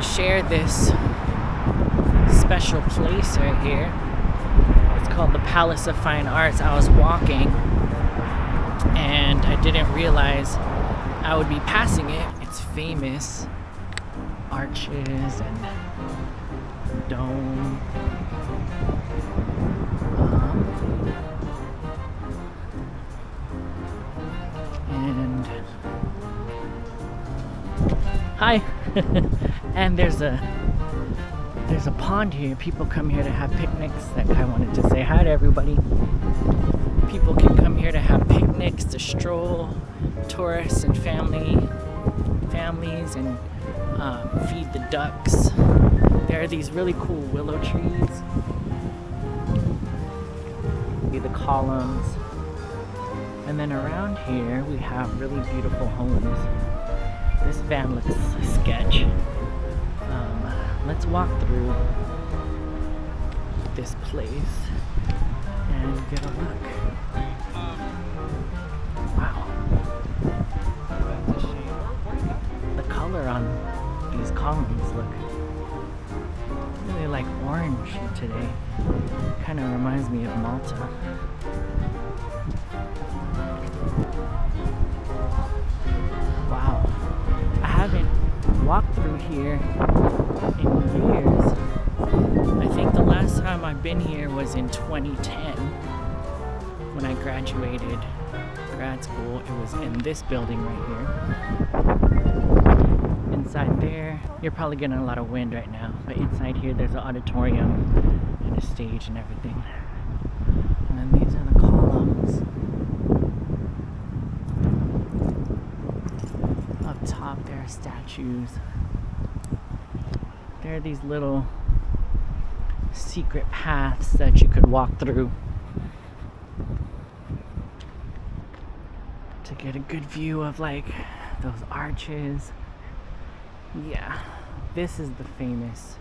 to share this special place right here. It's called the Palace of Fine Arts. I was walking and I didn't realize I would be passing it. It's famous arches and dome. And hi. And there's a pond here. People come here to have picnics. That guy wanted to say hi to everybody. People can come here to have picnics, to stroll, tourists and families, and feed the ducks. There are these really cool willow trees. See the columns. And then around here we have really beautiful homes. This van looks sketch. Let's walk through this place and get a look. Wow. The color on these columns look really like orange today. Kind of reminds me of Malta. Wow. I haven't walked through here in years. I think the last time I've been here was in 2010 when I graduated grad school. It was in this building right here. Inside there, you're probably getting a lot of wind right now, but inside here there's an auditorium and a stage and everything. And then these are the columns. Up top there are statues. There are these little secret paths that you could walk through to get a good view of like those arches. Yeah, this is the famous,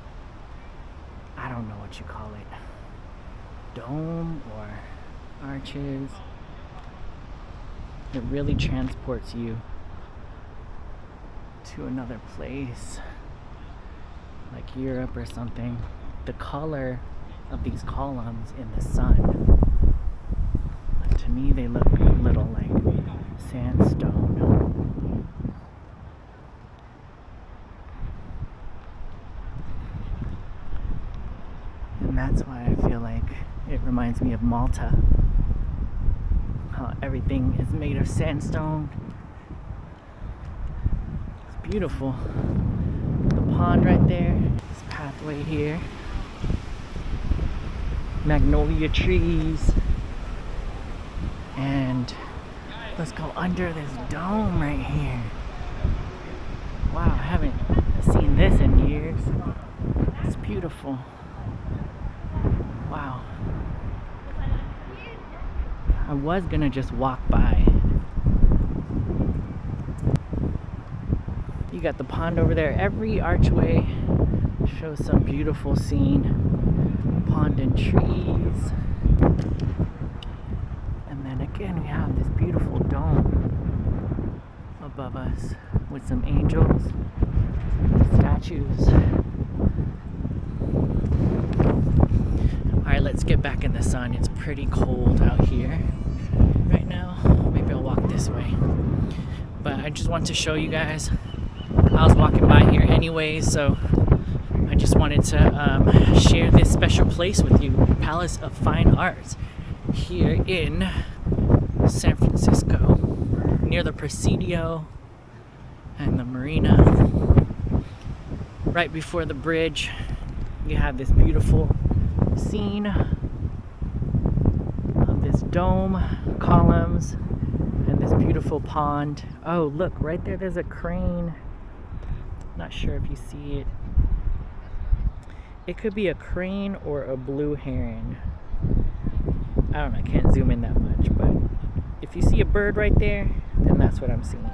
I don't know what you call it, dome or arches. It really transports you to another place, like Europe or something. The color of these columns in the sun, to me they look a little like sandstone. And that's why I feel like it reminds me of Malta. How everything is made of sandstone. It's beautiful. The pond right there, this pathway here, magnolia trees, and let's go under this dome right here. Wow, I haven't seen this in years. It's beautiful. Wow. I was gonna just walk by. You got the pond over there. Every archway shows some beautiful scene. Pond and trees. And then again we have this beautiful dome above us with some angels, statues. Alright, let's get back in the sun. It's pretty cold out here right now. Maybe I'll walk this way. But I just want to show you guys. I was walking by here anyways, so I just wanted to share this special place with you. Palace of Fine Arts here in San Francisco, near the Presidio and the Marina. Right before the bridge, you have this beautiful scene of this dome, columns, and this beautiful pond. Oh, look, right there, there's a crane. Not sure if you see it. It could be a crane or a blue heron. I don't know, I can't zoom in that much, but if you see a bird right there, then that's what I'm seeing.